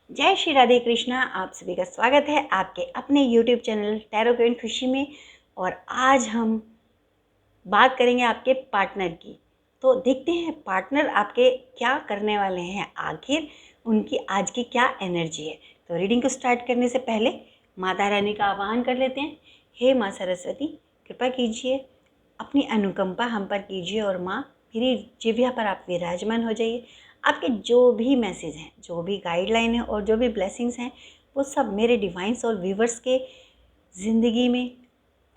जय श्री राधे कृष्णा। आप सभी का स्वागत है आपके अपने YouTube चैनल टैरो क्वीन खुशी में। और आज हम बात करेंगे आपके पार्टनर की। तो देखते हैं पार्टनर आपके क्या करने वाले हैं, आखिर उनकी आज की क्या एनर्जी है। तो रीडिंग को स्टार्ट करने से पहले माता रानी का आह्वान कर लेते हैं। हे माँ सरस्वती, कृपा कीजिए, अपनी अनुकंपा हम पर कीजिए और माँ मेरी जिह्वा पर आप विराजमान हो जाइए। आपके जो भी मैसेज हैं, जो भी गाइडलाइन है और जो भी ब्लेसिंग्स हैं, वो सब मेरे डिवाइन सोल व्यूवर्स के ज़िंदगी में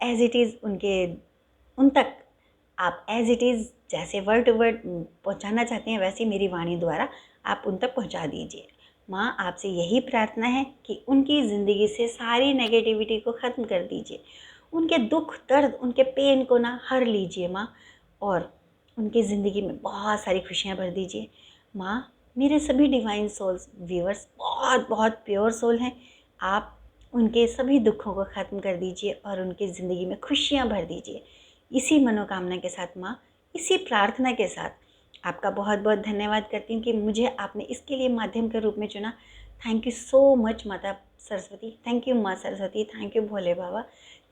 एज इट इज़ उन तक आप एज इट इज़ जैसे वर्ड टू वर्ड पहुँचाना चाहते हैं, वैसे मेरी वाणी द्वारा आप उन तक पहुँचा दीजिए। माँ आपसे यही प्रार्थना है कि उनकी ज़िंदगी से सारी नेगेटिविटी को ख़त्म कर दीजिए, उनके दुख दर्द उनके पेन को ना हर लीजिए माँ, और उनकी ज़िंदगी में बहुत सारी खुशियाँ भर दीजिए। माँ मेरे सभी डिवाइन सोल्स व्यूअर्स बहुत बहुत प्योर सोल हैं, आप उनके सभी दुखों को ख़त्म कर दीजिए और उनकी ज़िंदगी में खुशियाँ भर दीजिए। इसी मनोकामना के साथ माँ, इसी प्रार्थना के साथ आपका बहुत बहुत धन्यवाद करती हूँ कि मुझे आपने इसके लिए माध्यम के रूप में चुना। थैंक यू सो मच माता सरस्वती, थैंक यू माँ Saraswati, thank you Bhole Baba,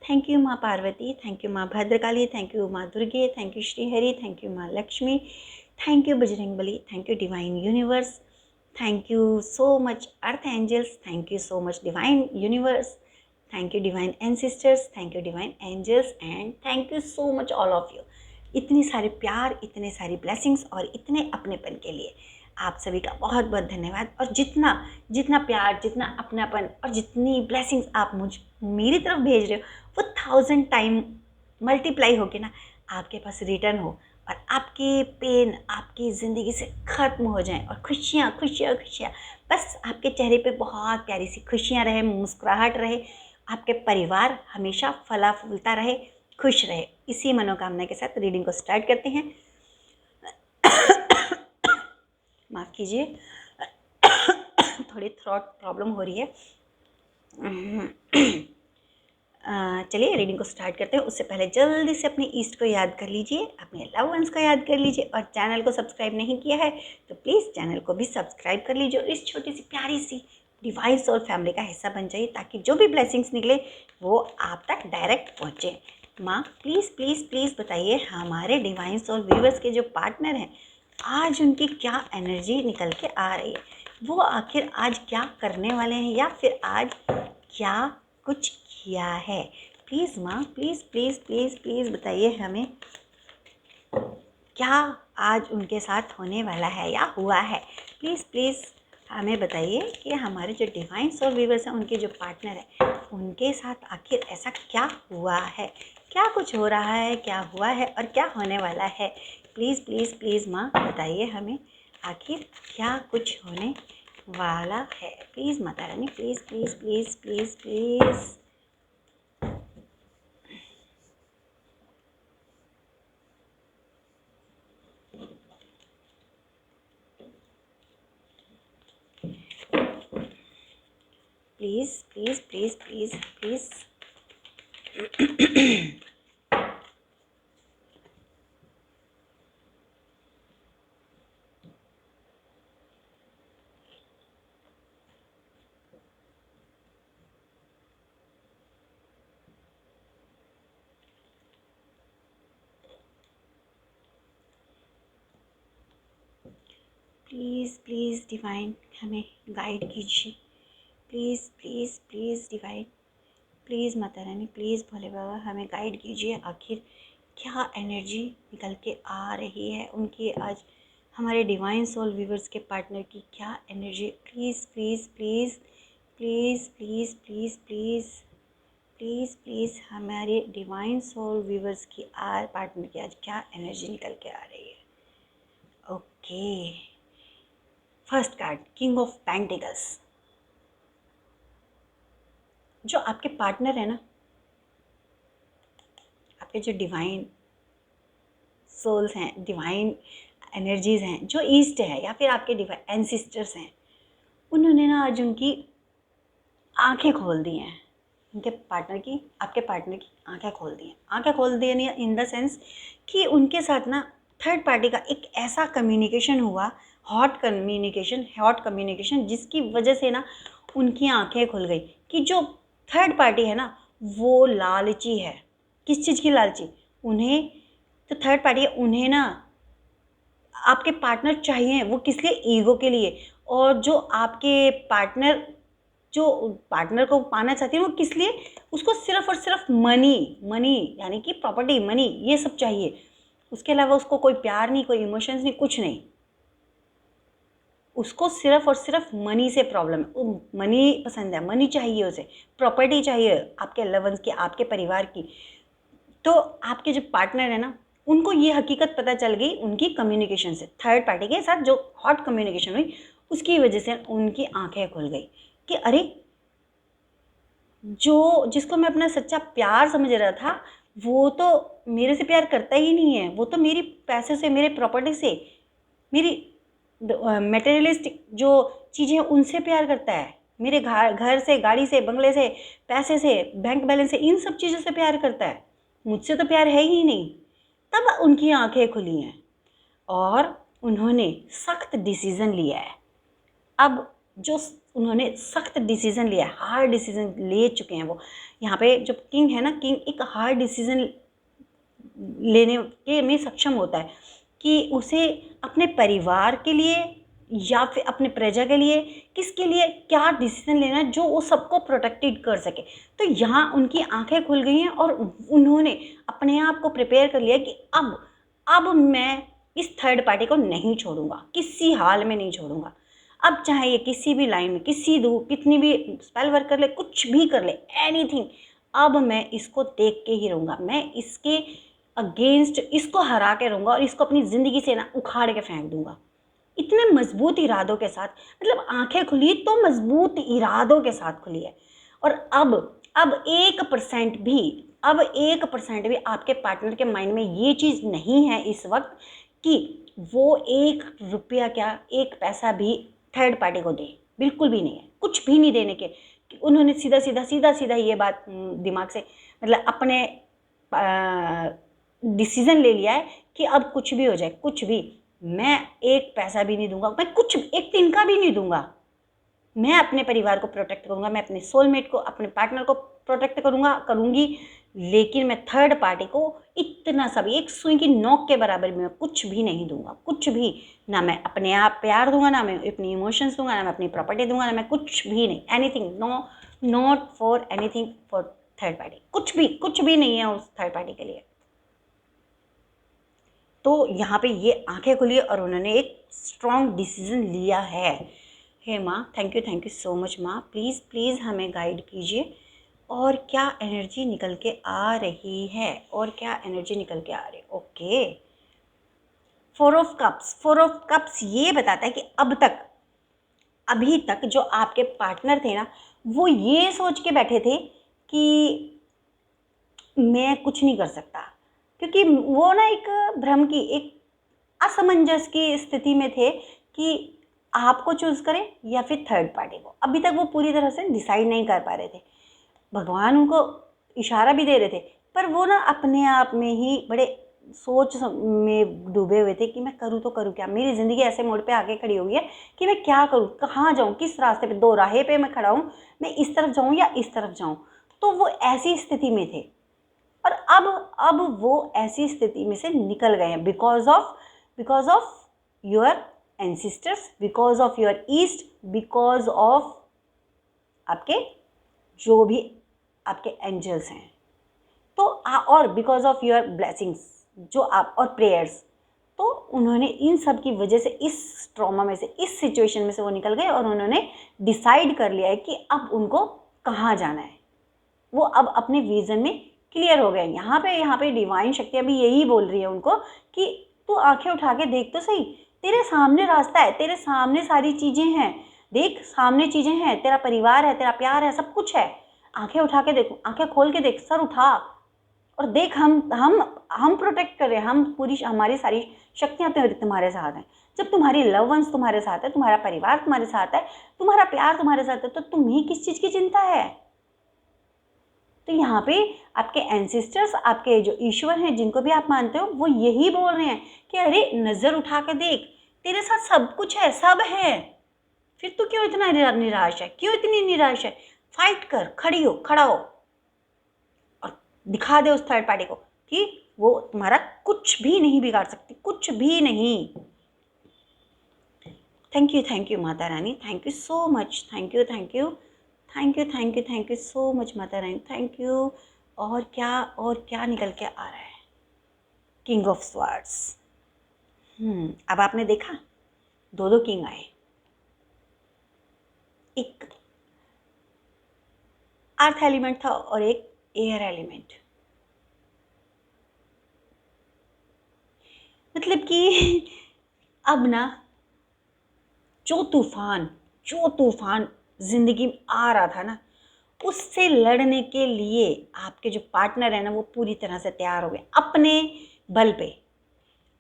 thank you माँ पार्वती, थैंक यू माँ भद्रकाली, थैंक यू माँ Durge, thank you Shri Hari, thank you माँ Lakshmi, thank you Bajrangbali, thank you divine universe, thank you so much earth angels, thank you so much divine universe, thank you divine ancestors, thank you divine angels, and thank you so much all of you. इतनी सारे प्यार, इतने सारी blessings और इतने अपनेपन के लिए आप सभी का बहुत बहुत धन्यवाद। और जितना जितना प्यार, जितना अपनापन और जितनी ब्लेसिंग्स आप मेरी तरफ भेज रहे हो, वो 1000 टाइम मल्टीप्लाई होके ना आपके पास रिटर्न हो और आपके पेन आपकी ज़िंदगी से ख़त्म हो जाएं और खुशियाँ खुशियाँ खुशियाँ, बस आपके चेहरे पे बहुत प्यारी सी खुशियाँ रहे, मुस्कुराहट रहे, आपके परिवार हमेशा फला फूलता रहे, खुश रहे। इसी मनोकामना के साथ रीडिंग को स्टार्ट करते हैं। माफ़ कीजिए, थोड़ी थ्रोट प्रॉब्लम हो रही है। चलिए रीडिंग को स्टार्ट करते हैं। उससे पहले जल्दी से अपने ईस्ट को याद कर लीजिए, अपने लव वंस को याद कर लीजिए, और चैनल को सब्सक्राइब नहीं किया है तो प्लीज़ चैनल को भी सब्सक्राइब कर लीजिए और इस छोटी सी प्यारी सी डिवाइन सोल फैमिली का हिस्सा बन जाइए, ताकि जो भी ब्लेसिंग्स निकले वो आप तक डायरेक्ट पहुँचे। माँ प्लीज़ प्लीज़ प्लीज़ बताइए, हमारे डिवाइन सोल व्यूवर्स के जो पार्टनर हैं, आज उनकी क्या एनर्जी निकल के आ रही है, वो आखिर आज क्या करने वाले हैं, या फिर आज क्या कुछ किया है। प्लीज़ माँ, प्लीज़ प्लीज़ प्लीज़ प्लीज़ बताइए हमें क्या आज उनके साथ होने वाला है या हुआ है। प्लीज़ प्लीज़ हमें बताइए कि हमारे जो डिवाइन सोल व्यूवर्स हैं, उनके जो पार्टनर हैं, उनके साथ आखिर ऐसा क्या हुआ है, क्या कुछ हो रहा है, क्या हुआ है और क्या होने वाला है। प्लीज़ प्लीज़ प्लीज़ माँ बताइए हमें आखिर क्या कुछ होने वाला है। Please Mata Rani, please please please please please. Please please please please please. Please please divine हमें गाइड कीजिए। Please please please divine, please Mata Rani, please भोले बाबा हमें गाइड कीजिए। आखिर क्या एनर्जी निकल के आ रही है उनकी आज, हमारे डिवाइन सोल व्यूवर्स के पार्टनर की क्या energy. Please please please please please please please please please हमारे डिवाइन सोल व्यूवर्स की आज पार्टनर की आज क्या एनर्जी निकल के आ रही है। Okay, first card king of pentacles. जो आपके पार्टनर है ना, आपके जो डिवाइन सोल्स हैं, डिवाइन एनर्जीज़ हैं, जो ईस्ट है या फिर आपके डिवाइन एंसिस्टर्स हैं, उन्होंने ना आज उनकी आंखें खोल दी हैं। उनके पार्टनर की, आपके पार्टनर की आंखें खोल दी हैं। आंखें खोल दी इन द सेंस कि उनके साथ ना थर्ड पार्टी का एक ऐसा कम्युनिकेशन हुआ, हॉट कम्युनिकेशन जिसकी वजह से ना उनकी आंखें खुल गई कि जो थर्ड पार्टी है ना वो लालची है। किस चीज़ की लालची? उन्हें तो थर्ड पार्टी है, उन्हें ना आपके पार्टनर चाहिए, वो किस लिए? ईगो के लिए। और जो आपके पार्टनर जो पार्टनर को पाना चाहती है वो किस लिए? उसको सिर्फ और सिर्फ मनी यानी कि प्रॉपर्टी, मनी, ये सब चाहिए। उसके अलावा उसको कोई प्यार नहीं, कोई इमोशंस नहीं, कुछ नहीं। उसको सिर्फ और सिर्फ मनी से प्रॉब्लम है। मनी पसंद है, मनी चाहिए उसे, प्रॉपर्टी चाहिए आपके लव वंस की, आपके परिवार की। तो आपके जो पार्टनर है ना उनको ये हकीकत पता चल गई उनकी कम्युनिकेशन से, थर्ड पार्टी के साथ जो हॉट कम्युनिकेशन हुई उसकी वजह से उनकी आंखें खुल गई कि अरे जो जिसको मैं अपना सच्चा प्यार समझ रहा था वो तो मेरे से प्यार करता ही नहीं है, वो तो मेरी पैसे से, मेरे प्रॉपर्टी से, मेरी मटेरियलिस्टिक जो चीज़ें हैं उनसे प्यार करता है, मेरे घर से, गाड़ी से, बंगले से, पैसे से, बैंक बैलेंस से, इन सब चीज़ों से प्यार करता है, मुझसे तो प्यार है ही नहीं। तब उनकी आंखें खुली हैं और उन्होंने सख्त डिसीज़न लिया है। अब जो उन्होंने सख्त डिसीज़न लिया है, हार्ड डिसीज़न ले चुके हैं वो। यहाँ पे जो किंग है ना, किंग एक हार्ड डिसीज़न लेने के में सक्षम होता है कि उसे अपने परिवार के लिए या फिर अपने प्रजा के लिए, किसके लिए क्या डिसीजन लेना है जो वो सबको प्रोटेक्टेड कर सके। तो यहाँ उनकी आंखें खुल गई हैं और उन्होंने अपने आप को प्रिपेयर कर लिया कि अब मैं इस थर्ड पार्टी को नहीं छोड़ूंगा, किसी हाल में नहीं छोड़ूंगा। अब चाहे ये किसी भी लाइन में कितनी भी स्पेल वर्क कर ले, कुछ भी कर ले, एनीथिंग, अब मैं इसको देख के ही रहूँगा, मैं इसके अगेंस्ट इसको हरा के रहूँगा और इसको अपनी ज़िंदगी से ना उखाड़ के फेंक दूंगा। इतने मजबूत इरादों के साथ, मतलब आंखें खुली तो मजबूत इरादों के साथ खुली है। और अब 1% भी, अब 1% भी आपके पार्टनर के माइंड में ये चीज़ नहीं है इस वक्त कि वो 1 रुपया क्या, 1 पैसा भी थर्ड पार्टी को दे, बिल्कुल भी नहीं है, कुछ भी नहीं देने के। उन्होंने सीधा ये बात दिमाग से, मतलब अपने डिसीज़न ले लिया है कि अब कुछ भी हो जाए, कुछ भी, मैं 1 पैसा भी नहीं दूंगा, मैं कुछ एक तिनका भी नहीं दूंगा। मैं अपने परिवार को प्रोटेक्ट करूंगा, मैं अपने सोलमेट को, अपने पार्टनर को प्रोटेक्ट करूंगी, लेकिन मैं थर्ड पार्टी को इतना सा भी, एक सुई की नोक के बराबर भी मैं कुछ भी नहीं दूंगा, कुछ भी। ना मैं अपने आप प्यार दूंगा, ना मैं अपनी इमोशंस दूंगा, ना मैं अपनी प्रॉपर्टी दूंगा, ना मैं कुछ भी नहीं, anything, no, not for anything for third party, कुछ भी नहीं है उस थर्ड पार्टी के लिए। तो यहाँ पे ये आंखें खुली और उन्होंने एक स्ट्रॉन्ग डिसीजन लिया है। हे माँ, थैंक यू सो मच माँ, प्लीज़ हमें गाइड कीजिए और क्या एनर्जी निकल के आ रही है, और क्या एनर्जी निकल के आ रही है। ओके, 4 ऑफ कप्स ये बताता है कि अभी तक जो आपके पार्टनर थे ना वो ये सोच के बैठे थे कि मैं कुछ नहीं कर सकता, क्योंकि वो ना एक भ्रम की, एक असमंजस की स्थिति में थे कि आपको चूज़ करें या फिर थर्ड पार्टी को। अभी तक वो पूरी तरह से डिसाइड नहीं कर पा रहे थे। भगवान उनको इशारा भी दे रहे थे, पर वो ना अपने आप में ही बड़े सोच में डूबे हुए थे कि मैं करूँ तो करूँ क्या। मेरी ज़िंदगी ऐसे मोड़ पे आके खड़ी हुई है कि मैं क्या करूँ, कहाँ जाऊँ, किस रास्ते पे, दो राहे पे मैं खड़ा हूँ, मैं इस तरफ जाऊँ या इस तरफ जाऊँ। तो वो ऐसी स्थिति में थे और अब वो ऐसी स्थिति में से निकल गए हैं because of your ancestors, because of your east, because of आपके जो भी आपके एंजल्स हैं, तो और बिकॉज ऑफ योर ब्लेसिंग्स जो आप, और प्रेयर्स। तो उन्होंने इन सब की वजह से, इस ट्रॉमा में से, इस सिचुएशन में से वो निकल गए और उन्होंने डिसाइड कर लिया है कि अब उनको कहाँ जाना है। वो अब अपने विजन में क्लियर हो गए। यहाँ पे डिवाइन शक्तियाँ भी यही बोल रही है उनको कि तू आंखें उठा के देख तो सही, तेरे सामने रास्ता है, तेरे सामने सारी चीज़ें हैं, देख सामने चीज़ें हैं, तेरा परिवार है, तेरा प्यार है, सब कुछ है। आंखें उठा के देख, आंखें खोल के देख, सर उठा और देख, हम प्रोटेक्ट कर रहे हैं, हम पूरी, हमारी सारी शक्तियाँ तुम्हारे साथ हैं। जब तुम्हारी लव वंस तुम्हारे साथ है, तुम्हारा परिवार तुम्हारे साथ है, तुम्हारा प्यार तुम्हारे साथ है, तो तुम्हें किस चीज़ की चिंता है। तो यहाँ पे आपके एंसिस्टर्स, आपके जो ईश्वर हैं जिनको भी आप मानते हो, वो यही बोल रहे हैं कि अरे नज़र उठा के देख, तेरे साथ सब कुछ है, सब है, फिर तू क्यों इतना निराश है, क्यों इतनी निराश है? फाइट कर, खड़ी हो, खड़ा हो और दिखा दे उस थर्ड पार्टी को कि वो तुम्हारा कुछ भी नहीं बिगाड़ सकती, कुछ भी नहीं। Thank you Mata Rani, thank you so much, thank you thank you thank you thank you thank you so much Mata Rani, thank you. और क्या निकल के आ रहा है? King of swords. अब आपने देखा दो दो किंग आए, एक अर्थ एलिमेंट था और एक एयर एलिमेंट। मतलब कि अब ना जो तूफान जिंदगी में आ रहा था ना, उससे लड़ने के लिए आपके जो पार्टनर है ना वो पूरी तरह से तैयार हो गए अपने बल पे।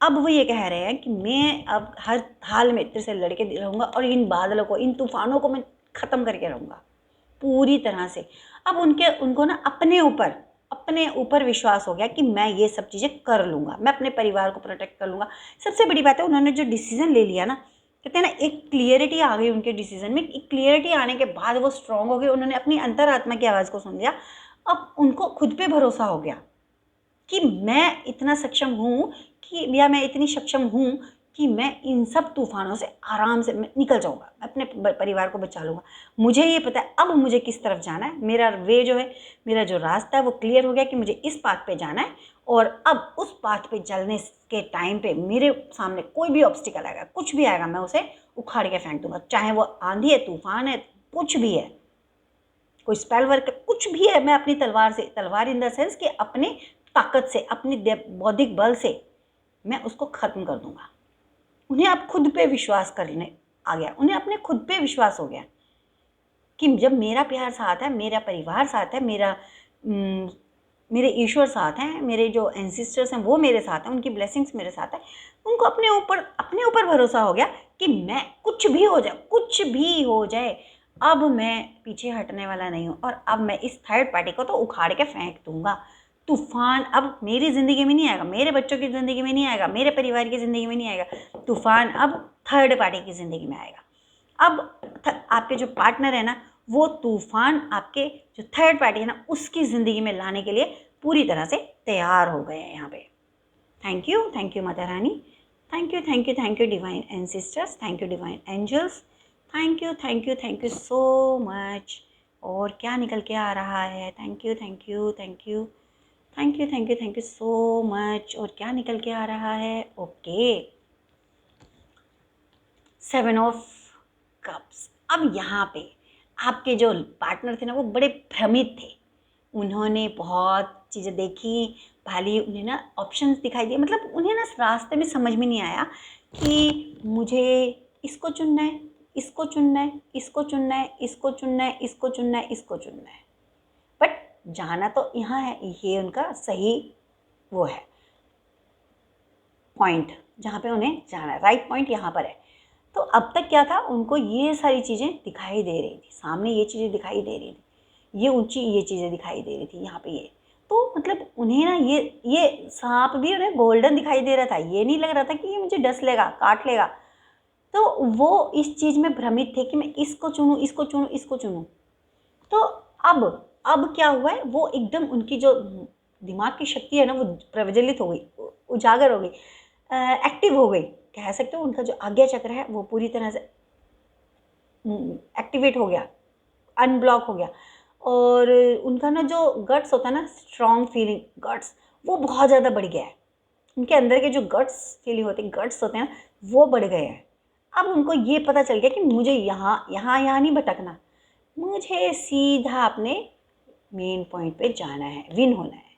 अब वो ये कह रहे हैं कि मैं अब हर हाल में तेरे से लड़के रहूंगा और इन बादलों को, इन तूफानों को मैं ख़त्म करके रहूंगा पूरी तरह से। अब उनको ना अपने ऊपर विश्वास हो गया कि मैं ये सब चीज़ें कर लूँगा, मैं अपने परिवार को प्रोटेक्ट कर लूँगा। सबसे बड़ी बात है उन्होंने जो डिसीज़न ले लिया ना, कहते हैं ना एक क्लियरिटी आ गई उनके डिसीज़न में। एक क्लियरिटी आने के बाद वो स्ट्रॉन्ग हो गए, उन्होंने अपनी अंतरात्मा की आवाज़ को सुन लिया। अब उनको खुद पे भरोसा हो गया कि मैं इतना सक्षम हूँ कि या मैं इतनी सक्षम हूँ कि मैं इन सब तूफानों से आराम से मैं निकल जाऊँगा, अपने परिवार को बचा लूँगा। मुझे ये पता है अब मुझे किस तरफ जाना है, मेरा वे जो है, मेरा जो रास्ता है वो क्लियर हो गया कि मुझे इस पाथ पे जाना है। और अब उस पाथ पे चलने के टाइम पे मेरे सामने कोई भी ऑब्स्टिकल आएगा, कुछ भी आएगा, मैं उसे उखाड़ के फेंक दूँगा, चाहे वो आंधी है, तूफान है, कुछ भी है, कोई स्पेल वर्क, कुछ भी है, मैं अपनी तलवार से, तलवार इन द सेंस कि अपनी ताकत से, अपनी बौद्धिक बल से मैं उसको ख़त्म कर दूंगा। उन्हें अब खुद पे विश्वास करने आ गया, उन्हें अपने खुद पे विश्वास हो गया कि जब मेरा प्यार साथ है, मेरा परिवार साथ है, मेरे ईश्वर साथ हैं, मेरे जो एंसिस्टर्स हैं वो मेरे साथ हैं, उनकी ब्लेसिंग्स मेरे साथ है। उनको अपने ऊपर भरोसा हो गया कि मैं कुछ भी हो जाए अब मैं पीछे हटने वाला नहीं हूँ और अब मैं इस थर्ड पार्टी को तो उखाड़ के फेंक दूंगा। तूफान अब मेरी ज़िंदगी में नहीं आएगा, मेरे बच्चों की ज़िंदगी में नहीं आएगा, मेरे परिवार की ज़िंदगी में नहीं आएगा, तूफान अब थर्ड पार्टी की ज़िंदगी में आएगा। अब आपके जो पार्टनर है ना, वो तूफान आपके जो थर्ड पार्टी है ना उसकी ज़िंदगी में लाने के लिए पूरी तरह से तैयार हो गए हैं यहाँ पे। Thank you Mata Rani, thank you divine ancestors, thank you divine angels, thank you so much. और क्या निकल के आ रहा है? Thank you so much. और क्या निकल के आ रहा है? Okay, 7 of cups. अब यहाँ पे आपके जो पार्टनर थे ना वो बड़े भ्रमित थे, उन्होंने बहुत चीज़ें देखी, पहले उन्हें ना ऑप्शंस दिखाई दिए, मतलब उन्हें ना रास्ते में समझ में नहीं आया कि मुझे इसको चुनना है, इसको चुनना है, इसको चुनना है, इसको चुनना है, इसको चुनना है, इसको चुनना है। बट जाना तो यहाँ है, ये उनका सही वो है पॉइंट जहाँ पे उन्हें जाना है, राइट पॉइंट यहाँ पर है। तो अब तक क्या था, उनको ये सारी चीज़ें दिखाई दे रही थी, सामने ये चीज़ें दिखाई दे रही थी, ये ऊंची ये चीज़ें दिखाई दे रही थी यहाँ पे ये। तो मतलब उन्हें ना ये सांप भी उन्हें गोल्डन दिखाई दे रहा था, ये नहीं लग रहा था कि ये मुझे डस लेगा, काट लेगा। तो वो इस चीज़ में भ्रमित थे कि मैं इसको चुनूँ, इसको चुनूँ, इसको चुनूँ। तो अब क्या हुआ है, वो एकदम उनकी जो दिमाग की शक्ति है ना वो प्रज्वलित हो गई, उजागर हो गई, एक्टिव हो गई, कह सकते हो। उनका जो आज्ञा चक्र है वो पूरी तरह से एक्टिवेट हो गया, अनब्लॉक हो गया। और उनका ना जो गट्स होता है ना, स्ट्रॉन्ग फीलिंग गट्स, वो बहुत ज़्यादा बढ़ गया है। उनके अंदर के जो गट्स फीलिंग होते हैं, गट्स होते हैं वो बढ़ गए हैं। अब उनको ये पता चल गया कि मुझे यहाँ नहीं भटकना, मुझे सीधा अपने मेन पॉइंट पे जाना है, विन होना है।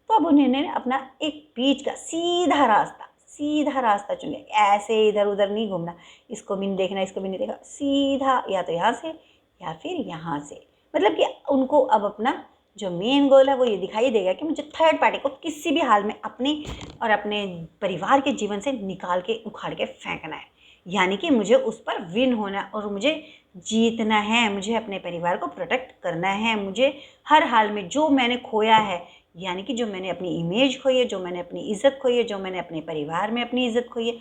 तो अब उन्होंने अपना एक बीच का सीधा रास्ता चुन लिया, ऐसे इधर उधर नहीं घूमना, इसको भी नहीं देखना, इसको भी नहीं देखना, सीधा या तो यहाँ से या फिर यहाँ से। मतलब कि उनको अब अपना जो मेन गोल है वो ये दिखाई देगा कि मुझे थर्ड पार्टी को किसी भी हाल में अपने और अपने परिवार के जीवन से निकाल के उखाड़ के फेंकना है, यानी कि मुझे उस पर विन होना है और मुझे जीतना है, मुझे अपने परिवार को प्रोटेक्ट करना है। मुझे हर हाल में जो मैंने खोया है, यानी कि जो मैंने अपनी इमेज खोई है, जो मैंने अपनी इज़्ज़त खोई है, जो मैंने अपने परिवार में अपनी इज़्ज़त खोई है,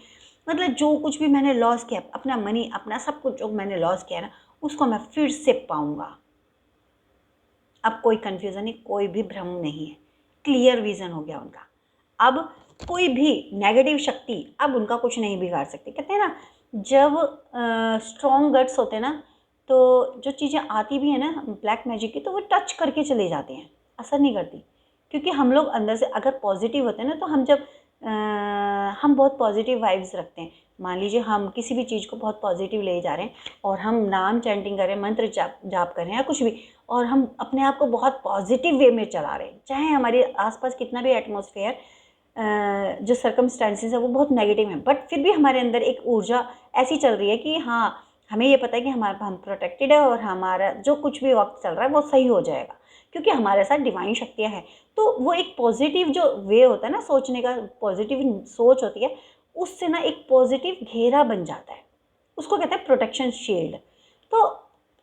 मतलब जो कुछ भी मैंने लॉस किया, अपना मनी, अपना सब कुछ जो मैंने लॉस किया ना, उसको मैं फिर से पाऊंगा। अब कोई कन्फ्यूज़न नहीं, कोई भी भ्रम नहीं है, क्लियर विज़न हो गया उनका। अब कोई भी नेगेटिव शक्ति अब उनका कुछ नहीं बिगाड़ सकती। कहते हैं ना, जब स्ट्रॉन्ग गट्स होते हैं ना, तो जो चीज़ें आती भी हैं ना ब्लैक मैजिक की, तो वो टच करके चले जाते हैं, असर नहीं करती। क्योंकि हम लोग अंदर से अगर पॉजिटिव होते हैं ना, तो हम बहुत पॉजिटिव वाइब्स रखते हैं। मान लीजिए हम किसी भी चीज़ को बहुत पॉजिटिव ले जा रहे हैं और हम नाम चैंटिंग कर रहे हैं, मंत्र जाप कर रहे हैं या कुछ भी, और हम अपने आप को बहुत पॉजिटिव वे में चला रहे हैं, चाहे हमारे आसपास कितना भी एटमॉस्फेयर, जो सर्कमस्टांसेस है वो बहुत नेगेटिव है, बट फिर भी हमारे अंदर एक ऊर्जा ऐसी चल रही है कि हाँ, हमें ये पता है कि हम प्रोटेक्टेड है और हमारा जो कुछ भी वक्त चल रहा है वो सही हो जाएगा, क्योंकि हमारे साथ डिवाइन शक्तियाँ हैं। तो वो एक पॉजिटिव जो वे होता है ना सोचने का, पॉजिटिव सोच होती है, उससे ना एक पॉजिटिव घेरा बन जाता है, उसको कहते हैं प्रोटेक्शन शील्ड। तो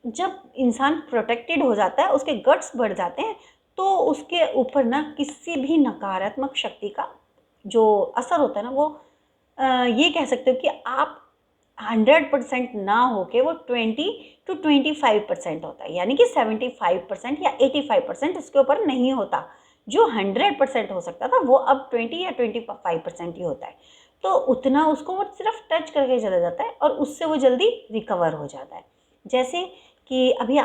जब इंसान प्रोटेक्टेड हो जाता है, उसके गट्स बढ़ जाते हैं, तो उसके ऊपर ना किसी भी नकारात्मक शक्ति का जो असर होता है ना, वो ये कह सकते हो कि आप 100% ना होके वो 20 to 25% होता है, यानी कि 75% या 85% उसके ऊपर नहीं होता। जो 100% हो सकता था वो अब 20 या 25% ही होता है। तो उतना उसको वो सिर्फ टच करके चला जाता है और उससे वो जल्दी रिकवर हो जाता है। जैसे कि अभी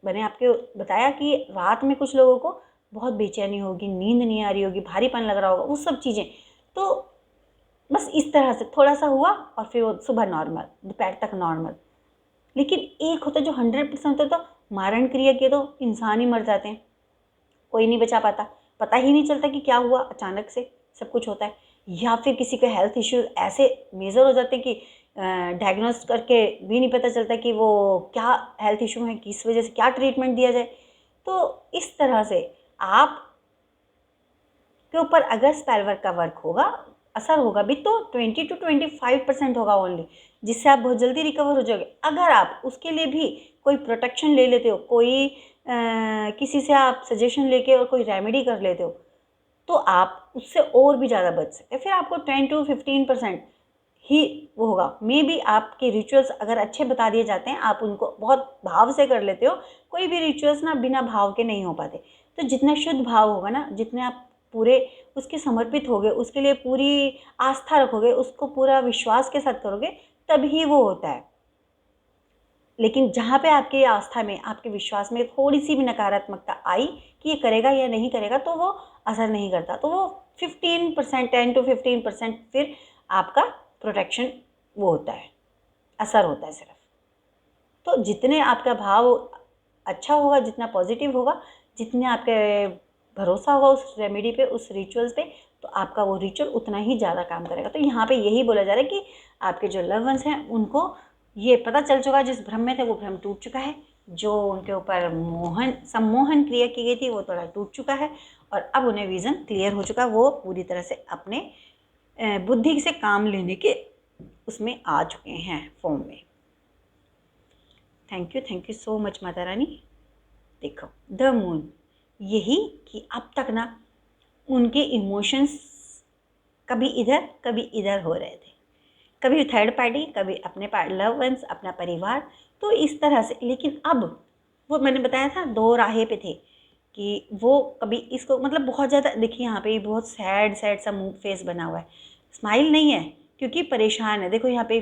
मैंने आपको बताया कि रात में कुछ लोगों को बहुत बेचैनी होगी, नींद नहीं आ रही होगी, भारीपन लग रहा होगा, वो सब चीज़ें। तो बस इस तरह से थोड़ा सा हुआ और फिर वो सुबह नॉर्मल, दोपहर तक नॉर्मल। लेकिन एक होता है जो 100% होता है, तो मारण क्रिया के तो इंसान ही मर जाते हैं, कोई नहीं बचा पाता, पता ही नहीं चलता कि क्या हुआ, अचानक से सब कुछ होता है। या फिर किसी के हेल्थ इश्यूज ऐसे मेजर हो जाते हैं कि डायग्नोस करके भी नहीं पता चलता कि वो क्या हेल्थ इशू है, किस वजह से क्या ट्रीटमेंट दिया जाए। तो इस तरह से आप के ऊपर अगर स्पेल वर्क का वर्क होगा, असर होगा भी, तो 20 to 25% होगा ओनली, जिससे आप बहुत जल्दी रिकवर हो जाओगे। अगर आप उसके लिए भी कोई प्रोटेक्शन ले लेते हो, किसी से आप सजेशन लेके और कोई रेमेडी कर लेते हो, तो आप उससे और भी ज़्यादा बच सकते हैं। फिर आपको 10 to 15% ही वो होगा। मे बी आपके रिचुअल्स अगर अच्छे बता दिए जाते हैं, आप उनको बहुत भाव से कर लेते हो, कोई भी रिचुअल्स ना बिना भाव के नहीं हो पाते। तो जितना शुद्ध भाव होगा ना, जितने आप पूरे उसके समर्पित होगे, उसके लिए पूरी आस्था रखोगे, उसको पूरा विश्वास के साथ करोगे, तभी वो होता है। लेकिन जहाँ पे आपके आस्था में, आपके विश्वास में थोड़ी सी भी नकारात्मकता आई कि ये करेगा या नहीं करेगा, तो वो असर नहीं करता। तो वो 15%, 10 to 15% फिर आपका प्रोटेक्शन वो होता है, असर होता है सिर्फ। तो जितने आपका भाव अच्छा होगा, जितना पॉजिटिव होगा, जितने आपके भरोसा होगा उस रेमेडी पे, उस रिचुअल्स पे, तो आपका वो रिचुअल उतना ही ज़्यादा काम करेगा। तो यहाँ पे यही बोला जा रहा है कि आपके जो लव वंस हैं उनको ये पता चल चुका है, जिस भ्रम में थे वो भ्रम टूट चुका है, जो उनके ऊपर सम्मोहन क्रिया की गई थी वो थोड़ा टूट चुका है, और अब उन्हें विज़न क्लियर हो चुका है। वो पूरी तरह से अपने बुद्धि से काम लेने के उसमें आ चुके हैं फॉर्म में। Thank you so much Mata रानी। देखो द मून, यही कि अब तक ना उनके इमोशंस कभी इधर हो रहे थे, कभी थर्ड पार्टी, कभी अपने लव वंस, अपना परिवार, तो इस तरह से। लेकिन अब वो मैंने बताया था दो राहे पे थे कि वो कभी इसको मतलब बहुत ज़्यादा, देखिए यहाँ पे बहुत सैड सा मुंह फेस बना हुआ है, स्माइल नहीं है क्योंकि परेशान है। देखो यहाँ पे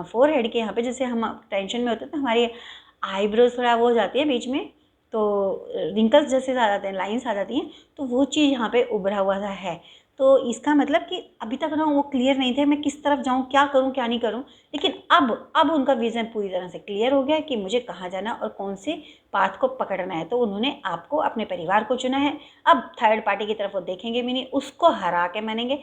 फोर हेड के यहाँ पे जैसे हम टेंशन में होते हैं तो हमारी आईब्रोज थोड़ा वो हो जाती है बीच में, तो रिंकल्स जैसे आ जाते हैं, लाइंस आ जाती हैं, तो वो चीज़ यहाँ पे उभरा हुआ सा है। तो इसका मतलब कि अभी तक ना वो क्लियर नहीं थे मैं किस तरफ जाऊँ, क्या करूँ क्या नहीं करूँ। लेकिन अब उनका विज़न पूरी तरह से क्लियर हो गया कि मुझे कहाँ जाना और कौन से पाथ को पकड़ना है। तो उन्होंने आपको, अपने परिवार को चुना है। अब थर्ड पार्टी की तरफ वो देखेंगे भी नहीं, उसको हरा के मानेंगे।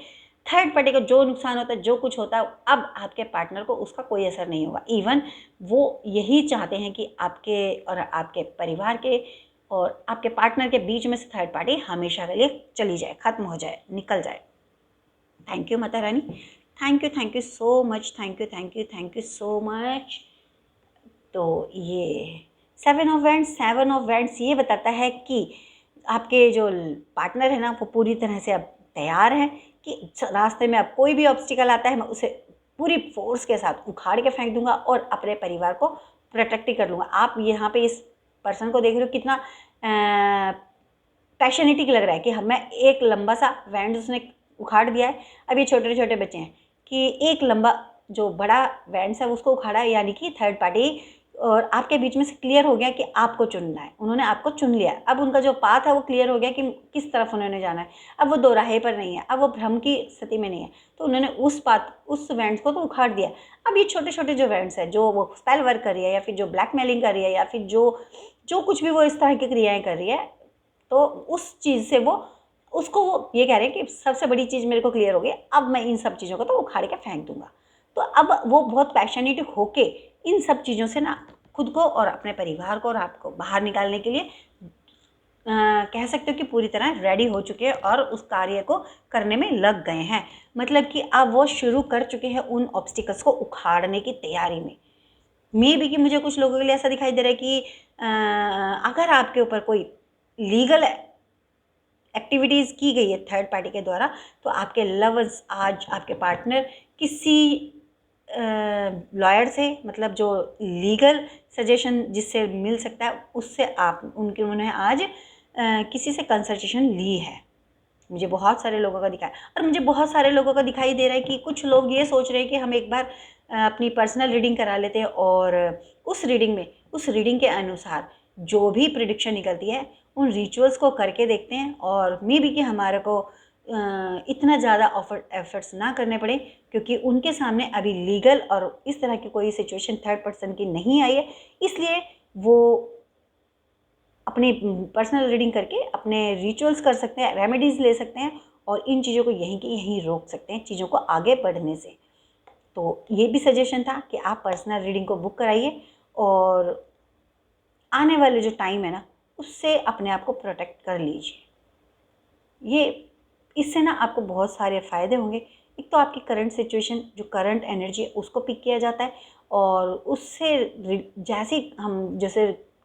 थर्ड पार्टी को जो नुकसान होता है, जो कुछ होता है, अब आपके पार्टनर को उसका कोई असर नहीं होगा। इवन वो यही चाहते हैं कि आपके और आपके परिवार के और आपके पार्टनर के बीच में से थर्ड पार्टी हमेशा के लिए चली जाए, ख़त्म हो जाए, निकल जाए। Thank you Mata Rani, thank you so much, thank you so much. तो ये सेवन ऑफ वैंड्स ये बताता है कि आपके जो पार्टनर है ना, वो पूरी तरह से अब तैयार है कि रास्ते में अब कोई भी ऑब्स्टिकल आता है मैं उसे पूरी फोर्स के साथ उखाड़ के फेंक दूंगा और अपने परिवार को प्रोटेक्ट ही कर लूँगा। आप यहाँ पे इस पर्सन को देख रहे हो कितना पैशनेटिक लग रहा है कि मैं एक लंबा सा वैंड उसने उखाड़ दिया है। अब ये छोटे छोटे बच्चे हैं कि एक लंबा जो बड़ा वैंड है उसको उखाड़ा है, यानी कि थर्ड पार्टी और आपके बीच में से क्लियर हो गया कि आपको चुनना है। उन्होंने आपको चुन लिया। अब उनका जो पाथ है वो क्लियर हो गया कि किस तरफ उन्होंने जाना है। अब वो दो राहे पर नहीं है, अब वो भ्रम की स्थिति में नहीं है, तो उन्होंने उस वैंड्स को तो उखाड़ दिया। अब ये छोटे छोटे जो वैंड्स है, जो वो स्पेल वर्क कर रही है या फिर जो ब्लैकमेलिंग कर रही है या फिर जो कुछ भी वो इस तरह की क्रियाएँ कर रही है, तो उस चीज़ से वो उसको वो ये कह रहे हैं कि सबसे बड़ी चीज़ मेरे को क्लियर हो गई, अब मैं इन सब चीज़ों को तो उखाड़ के फेंक दूंगा। तो अब वो बहुत पैशनेटिक होके इन सब चीज़ों से ना खुद को और अपने परिवार को और आपको बाहर निकालने के लिए कह सकते हो कि पूरी तरह रेडी हो चुके हैं और उस कार्य को करने में लग गए हैं। मतलब कि अब वो शुरू कर चुके हैं उन ऑब्स्टिकल्स को उखाड़ने की तैयारी में। मे बी कि मुझे कुछ लोगों के लिए ऐसा दिखाई दे रहा है कि अगर आपके ऊपर कोई लीगल एक्टिविटीज़ की गई है थर्ड पार्टी के द्वारा, तो आपके लवर्स आज आपके पार्टनर किसी लॉयर से, मतलब जो लीगल सजेशन जिससे मिल सकता है उससे आप उन्होंने आज किसी से कंसल्टेशन ली है। मुझे बहुत सारे लोगों का दिखा है और मुझे बहुत सारे लोगों का दिखाई दे रहा है कि कुछ लोग ये सोच रहे हैं कि हम एक बार अपनी पर्सनल रीडिंग करा लेते हैं और उस रीडिंग के अनुसार जो भी प्रिडिक्शन निकलती है उन रिचुअल्स को करके देखते हैं और मे बी कि हमारे को इतना ज़्यादा एफर्ट्स ना करने पड़े, क्योंकि उनके सामने अभी लीगल और इस तरह की कोई सिचुएशन थर्ड पर्सन की नहीं आई है। इसलिए वो अपनी पर्सनल रीडिंग करके अपने रिचुअल्स कर सकते हैं, रेमेडीज़ ले सकते हैं और इन चीज़ों को यहीं के यहीं रोक सकते हैं चीज़ों को आगे बढ़ने से। तो ये भी सजेशन था कि आप पर्सनल रीडिंग को बुक कराइए और आने वाले जो टाइम है ना उससे अपने आप को प्रोटेक्ट कर लीजिए। ये इससे ना आपको बहुत सारे फ़ायदे होंगे। एक तो आपकी करंट सिचुएशन, जो करंट एनर्जी है उसको पिक किया जाता है और उससे जैसे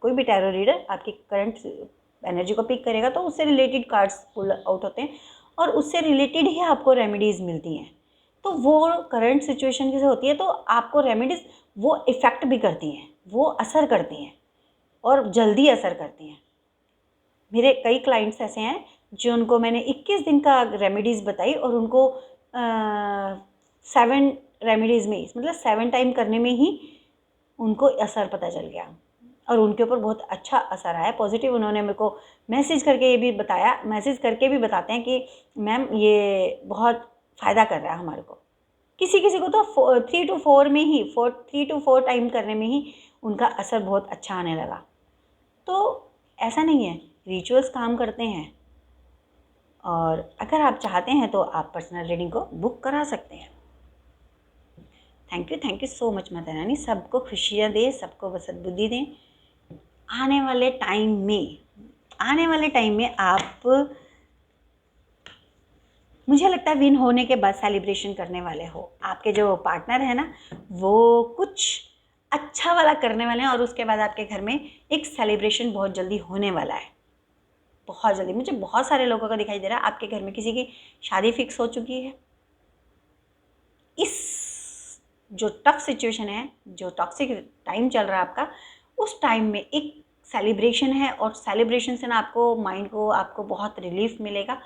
कोई भी टैरो रीडर आपकी करंट एनर्जी को पिक करेगा तो उससे रिलेटेड कार्ड्स पुल आउट होते हैं और उससे रिलेटेड ही आपको रेमेडीज़ मिलती हैं। तो वो करंट सिचुएशन की से होती है तो आपको रेमेडीज़ वो इफ़ेक्ट भी करती हैं, वो असर करती हैं और जल्दी असर करती हैं। मेरे कई क्लाइंट्स ऐसे हैं जो उनको मैंने 21 दिन का रेमेडीज़ बताई और उनको 7 रेमेडीज़ में, मतलब 7 टाइम करने में ही उनको असर पता चल गया और उनके ऊपर बहुत अच्छा असर आया, पॉजिटिव। उन्होंने मेरे को मैसेज करके भी बताते हैं कि मैम ये बहुत फ़ायदा कर रहा है हमारे को। किसी किसी को तो 3 to 4 टाइम करने में ही उनका असर बहुत अच्छा आने लगा। तो ऐसा नहीं है, रिचुअल्स काम करते हैं और अगर आप चाहते हैं तो आप पर्सनल रीडिंग को बुक करा सकते हैं। Thank you so much Mata रानी। सबको खुशियाँ दे, सबको सद्बुद्धि दें। आने वाले टाइम में आप, मुझे लगता है विन होने के बाद सेलिब्रेशन करने वाले हो। आपके जो पार्टनर है ना वो कुछ अच्छा वाला करने वाले हैं और उसके बाद आपके घर में एक सेलिब्रेशन बहुत जल्दी होने वाला है, बहुत जल्दी। मुझे बहुत सारे लोगों का दिखाई दे रहा है आपके घर में किसी की शादी फिक्स हो चुकी है। इस जो टफ सिचुएशन है, जो टॉक्सिक टाइम चल रहा है आपका, उस टाइम में एक सेलिब्रेशन है और सेलिब्रेशन से ना आपको माइंड को आपको बहुत रिलीफ मिलेगा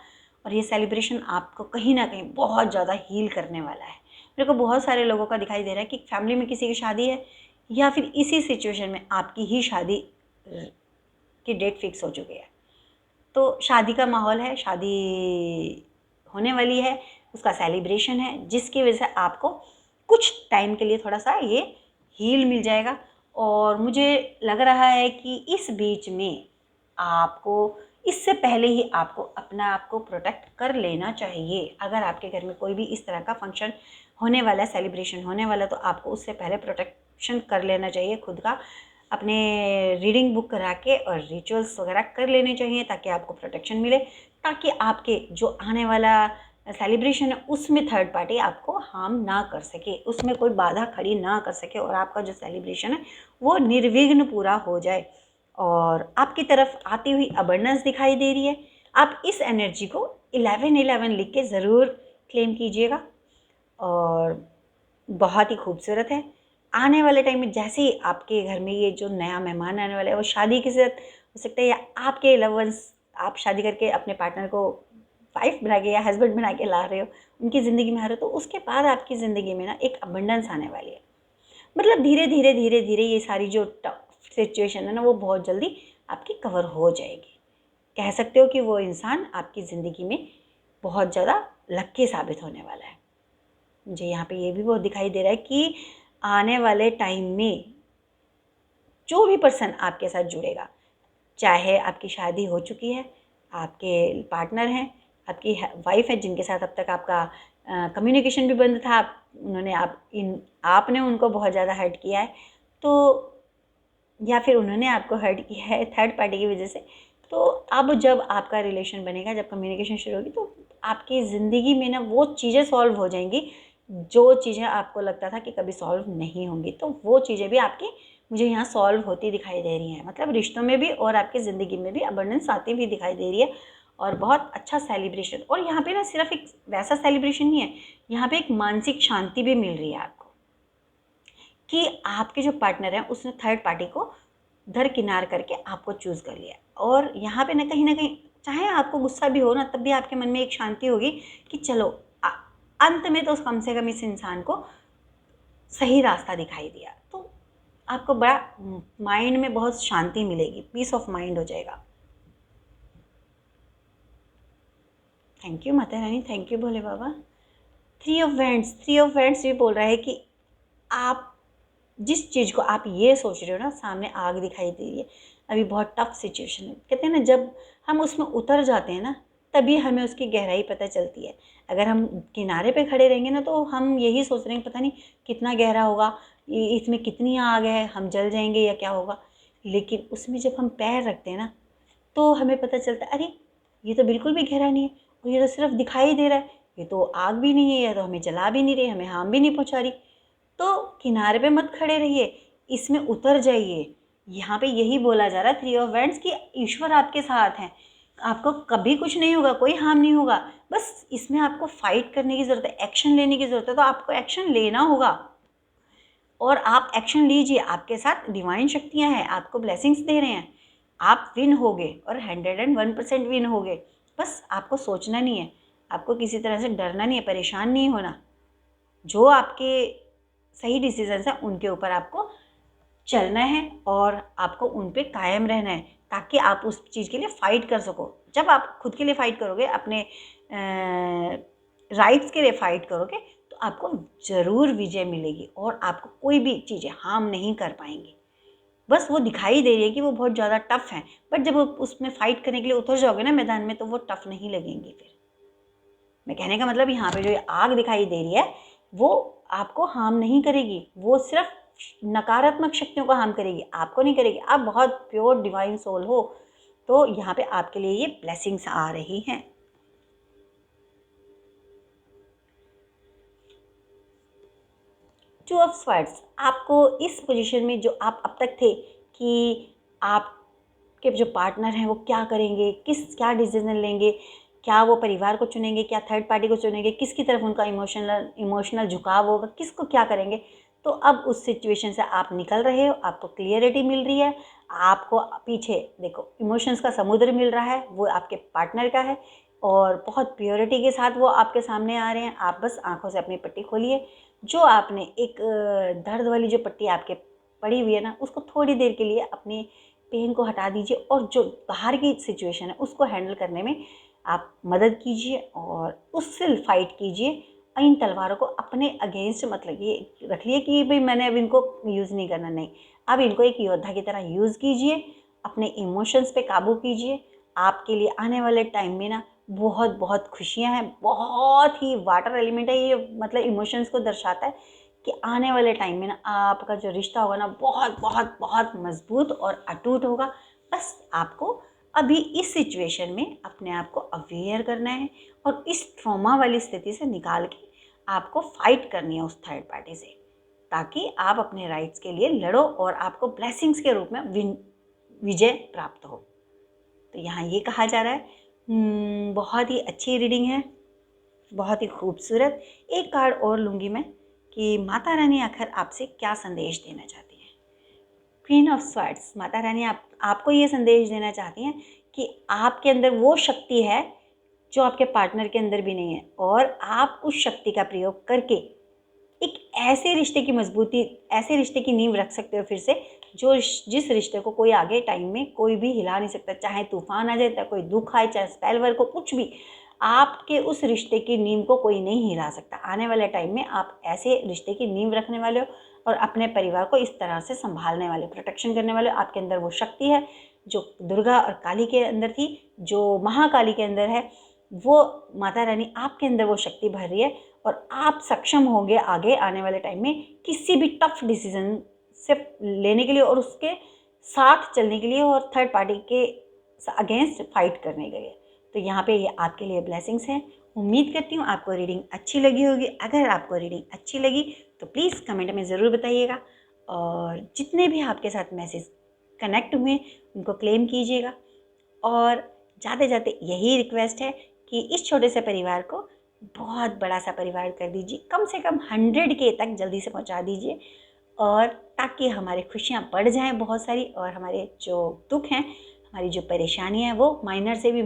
और ये सेलिब्रेशन आपको कहीं ना कहीं बहुत ज़्यादा हील करने वाला है। मेरे को बहुत सारे लोगों का दिखाई दे रहा है कि फैमिली में किसी की शादी है या फिर इसी सिचुएशन में आपकी ही शादी की डेट फिक्स हो चुकी है। तो शादी का माहौल है, शादी होने वाली है, उसका सेलिब्रेशन है, जिसकी वजह से आपको कुछ टाइम के लिए थोड़ा सा ये हील मिल जाएगा। और मुझे लग रहा है कि इस बीच में आपको, इससे पहले ही आपको अपना आप को प्रोटेक्ट कर लेना चाहिए। अगर आपके घर में कोई भी इस तरह का फंक्शन होने वाला है, सेलिब्रेशन होने वाला है, तो आपको उससे पहले प्रोटेक्शन कर लेना चाहिए खुद का। अपने रीडिंग बुक करा के और रिचुअल्स वगैरह कर लेने चाहिए ताकि आपको प्रोटेक्शन मिले, ताकि आपके जो आने वाला सेलिब्रेशन है उसमें थर्ड पार्टी आपको हार्म ना कर सके, उसमें कोई बाधा खड़ी ना कर सके और आपका जो सेलिब्रेशन है वो निर्विघ्न पूरा हो जाए। और आपकी तरफ आती हुई अबंडेंस दिखाई दे रही है। आप इस एनर्जी को 1111 लिख के ज़रूर क्लेम कीजिएगा। और बहुत ही खूबसूरत है। आने वाले टाइम में जैसे ही आपके घर में ये जो नया मेहमान आने वाला है वो शादी के साथ हो सकता है, या आपके लव वंस, आप शादी करके अपने पार्टनर को वाइफ बना के या हस्बैंड बना के ला रहे हो, उनकी ज़िंदगी में आ रहे हो, तो उसके बाद आपकी ज़िंदगी में ना एक अबंडेंस आने वाली है। मतलब धीरे धीरे धीरे धीरे ये सारी जो टफ सिचुएशन है ना वो बहुत जल्दी आपकी कवर हो जाएगी। कह सकते हो कि वो इंसान आपकी ज़िंदगी में बहुत ज़्यादा लक्की साबित होने वाला है। मुझे यहाँ पे ये भी बहुत दिखाई दे रहा है कि आने वाले टाइम में जो भी पर्सन आपके साथ जुड़ेगा, चाहे आपकी शादी हो चुकी है, आपके पार्टनर हैं, आपकी वाइफ है जिनके साथ अब तक आपका कम्युनिकेशन भी बंद था, आपने उनको बहुत ज़्यादा हर्ट किया है, तो या फिर उन्होंने आपको हर्ट किया है थर्ड पार्टी की वजह से, तो अब जब आपका रिलेशन बनेगा, जब कम्युनिकेशन शुरू होगी, तो आपकी ज़िंदगी में ना वो चीज़ें सॉल्व हो जाएंगी जो चीज़ें आपको लगता था कि कभी सॉल्व नहीं होंगी। तो वो चीज़ें भी आपकी मुझे यहाँ सॉल्व होती दिखाई दे रही हैं, मतलब रिश्तों में भी और आपकी ज़िंदगी में भी अबंडेंस आती हुई दिखाई दे रही है। और बहुत अच्छा सेलिब्रेशन, और यहाँ पे ना सिर्फ एक वैसा सेलिब्रेशन नहीं है, यहाँ पे एक मानसिक शांति भी मिल रही है आपको कि आपके जो पार्टनर हैं उसने थर्ड पार्टी को दरकिनार करके आपको चूज़ कर लिया। और यहाँ पे ना कहीं चाहे आपको गुस्सा भी हो ना, तब भी आपके मन में एक शांति होगी कि चलो अंत में तो कम से कम इस इंसान को सही रास्ता दिखाई दिया, तो आपको बड़ा माइंड में बहुत शांति मिलेगी, पीस ऑफ माइंड हो जाएगा। Thank you Mata Rani, thank you Bhole Baba. Three of wands भी बोल रहा है कि आप जिस चीज़ को आप ये सोच रहे हो ना, सामने आग दिखाई दे रही है, अभी बहुत टफ सिचुएशन है। कहते हैं ना, जब हम उसमें उतर जाते हैं ना, तभी हमें उसकी गहराई पता चलती है। अगर हम किनारे पे खड़े रहेंगे ना, तो हम यही सोच रहे हैं पता नहीं कितना गहरा होगा, इसमें कितनी आग है, हम जल जाएंगे या क्या होगा। लेकिन उसमें जब हम पैर रखते हैं ना, तो हमें पता चलता है अरे ये तो बिल्कुल भी गहरा नहीं है, और ये तो सिर्फ दिखाई दे रहा है, ये तो आग भी नहीं है, या तो हमें जला भी नहीं रही, हमें हार्म भी नहीं पहुँचा रही। तो किनारे पे मत खड़े रहिए, इसमें उतर जाइए। यहाँ पे यही बोला जा रहा है थ्री ऑफ वैंड्स कि ईश्वर आपके साथ हैं, आपको कभी कुछ नहीं होगा, कोई हार्म नहीं होगा। बस इसमें आपको फाइट करने की ज़रूरत है, एक्शन लेने की ज़रूरत है, तो आपको एक्शन लेना होगा और आप एक्शन लीजिए। आपके साथ डिवाइन शक्तियाँ हैं, आपको ब्लेसिंग्स दे रहे हैं, आप विन होगे और 101% विन होगे। बस आपको सोचना नहीं है, आपको किसी तरह से डरना नहीं है, परेशान नहीं होना। जो आपके सही डिसीजंस हैं उनके ऊपर आपको चलना है और आपको उन पे कायम रहना है, ताकि आप उस चीज़ के लिए फ़ाइट कर सको। जब आप खुद के लिए फ़ाइट करोगे, अपने राइट्स के लिए फ़ाइट करोगे, तो आपको ज़रूर विजय मिलेगी और आपको कोई भी चीज़ें हार्म नहीं कर पाएंगी। बस वो दिखाई दे रही है कि वो बहुत ज़्यादा टफ़ है, बट जब उसमें फ़ाइट करने के लिए उतर जाओगे ना मैदान में, तो वो टफ़ नहीं लगेंगी। फिर मैं कहने का मतलब, यहाँ पे जो आग दिखाई दे रही है वो आपको हार्म नहीं करेगी, वो सिर्फ नकारात्मक शक्तियों को हार्म करेगी, आपको नहीं करेगी। आप बहुत प्योर डिवाइन सोल हो, तो यहाँ पे आपके लिए ये ब्लेसिंग्स आ रही हैं। टू ऑफ स्वॉर्ड्स, आपको इस पोजीशन में जो आप अब तक थे कि आपके जो पार्टनर हैं वो क्या करेंगे, क्या डिसीजन लेंगे, क्या वो परिवार को चुनेंगे, क्या थर्ड पार्टी को चुनेंगे, किसकी तरफ उनका इमोशनल झुकाव होगा, किसको क्या करेंगे। तो अब उस सिचुएशन से आप निकल रहे हो, आपको क्लियरिटी मिल रही है, आपको पीछे देखो इमोशंस का समुद्र मिल रहा है, वो आपके पार्टनर का है और बहुत प्योरिटी के साथ वो आपके सामने आ रहे हैं। आप बस आंखों से अपनी पट्टी खोलिए, जो आपने एक दर्द वाली जो पट्टी आपके पड़ी हुई है ना, उसको थोड़ी देर के लिए अपने पेन को हटा दीजिए और जो बाहर की सिचुएशन है उसको हैंडल करने में आप मदद कीजिए और उससे फाइट कीजिए। इन तलवारों को अपने अगेंस्ट मत लगिए, रख लिए कि भाई मैंने अब इनको यूज़ नहीं करना, नहीं, अब इनको एक योद्धा की तरह यूज़ कीजिए, अपने इमोशंस पे काबू कीजिए। आपके लिए आने वाले टाइम में ना बहुत बहुत खुशियाँ हैं, बहुत ही वाटर एलिमेंट है ये, मतलब इमोशंस को दर्शाता है कि आने वाले टाइम में ना आपका जो रिश्ता होगा ना बहुत बहुत बहुत मजबूत और अटूट होगा। बस आपको अभी इस सिचुएशन में अपने आप को अवेयर करना है और इस ट्रॉमा वाली स्थिति से निकाल के आपको फाइट करनी है उस थर्ड पार्टी से, ताकि आप अपने राइट्स के लिए लड़ो और आपको ब्लेसिंग्स के रूप में विजय प्राप्त हो। तो यहाँ ये कहा जा रहा है, बहुत ही अच्छी रीडिंग है, बहुत ही खूबसूरत। एक कार्ड और लूँगी मैं कि माता रानी आखिर आपसे क्या संदेश देना चाहती हैं। Queen of swords, Mata Rani आपको ये संदेश देना चाहती हैं कि आपके अंदर वो शक्ति है जो आपके पार्टनर के अंदर भी नहीं है, और आप उस शक्ति का प्रयोग करके एक ऐसे रिश्ते की मजबूती, ऐसे रिश्ते की नींव रख सकते हो फिर से, जो जिस रिश्ते को कोई आगे टाइम में कोई भी हिला नहीं सकता। चाहे तूफान आ जाए, चाहे कोई दुख आए, चाहे स्पेल वर्क हो, कुछ भी, आपके उस रिश्ते की नींव को कोई नहीं हिला सकता। आने वाले टाइम में आप ऐसे रिश्ते की नींव रखने वाले हो और अपने परिवार को इस तरह से संभालने वाले, प्रोटेक्शन करने वाले। आपके अंदर वो शक्ति है जो दुर्गा और काली के अंदर थी, जो महाकाली के अंदर है, वो माता रानी आपके अंदर वो शक्ति भर रही है, और आप सक्षम होंगे आगे आने वाले टाइम में किसी भी टफ डिसीजन से लेने के लिए और उसके साथ चलने के लिए और थर्ड पार्टी के अगेंस्ट फाइट करने के लिए। तो यहाँ पे ये आपके लिए ब्लेसिंग्स हैं। उम्मीद करती हूँ आपको रीडिंग अच्छी लगी होगी। अगर आपको रीडिंग अच्छी लगी तो प्लीज़ कमेंट में ज़रूर बताइएगा, और जितने भी आपके साथ मैसेज कनेक्ट हुए उनको क्लेम कीजिएगा। और जाते जाते यही रिक्वेस्ट है कि इस छोटे से परिवार को बहुत बड़ा सा परिवार कर दीजिए, कम से कम 100K तक जल्दी से पहुंचा दीजिए, और ताकि हमारी खुशियां बढ़ जाएं बहुत सारी, और हमारे जो दुख हैं, हमारी जो परेशानियां हैं, वो माइनर से भी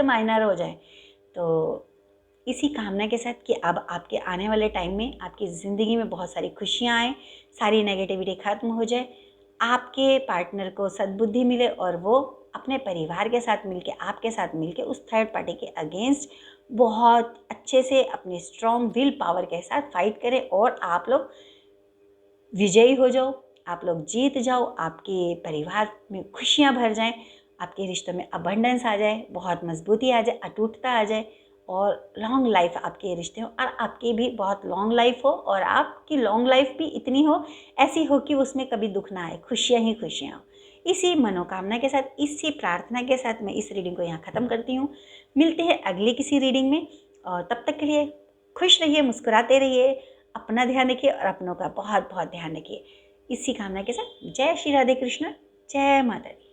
माइनर हो जाए। तो इसी कामना के साथ कि अब आपके आने वाले टाइम में आपकी ज़िंदगी में बहुत सारी खुशियाँ आएँ, सारी नेगेटिविटी ख़त्म हो जाए, आपके पार्टनर को सद्बुद्धि मिले और वो अपने परिवार के साथ मिलके, आपके साथ मिलके उस थर्ड पार्टी के अगेंस्ट बहुत अच्छे से अपनी स्ट्रॉन्ग विल पावर के साथ फाइट करें, और आप लोग विजयी हो जाओ, आप लोग जीत जाओ, आपके परिवार में खुशियाँ भर जाएं, आपके रिश्तों में अबंडेंस आ जाए, बहुत मजबूती आ जाए, अटूटता आ जाए, और लॉन्ग लाइफ आपके रिश्ते हो, और आपकी भी बहुत लॉन्ग लाइफ हो, और आपकी लॉन्ग लाइफ भी इतनी हो, ऐसी हो कि उसमें कभी दुख ना आए, खुशियाँ ही खुशियाँ हो। इसी मनोकामना के साथ, इसी प्रार्थना के साथ मैं इस रीडिंग को यहाँ ख़त्म करती हूँ। मिलते हैं अगली किसी रीडिंग में, और तब तक के लिए खुश रहिए, मुस्कुराते रहिए, अपना ध्यान रखिए और अपनों का बहुत बहुत ध्यान रखिए। इसी कामना के साथ जय श्री राधे कृष्ण, जय माता दी।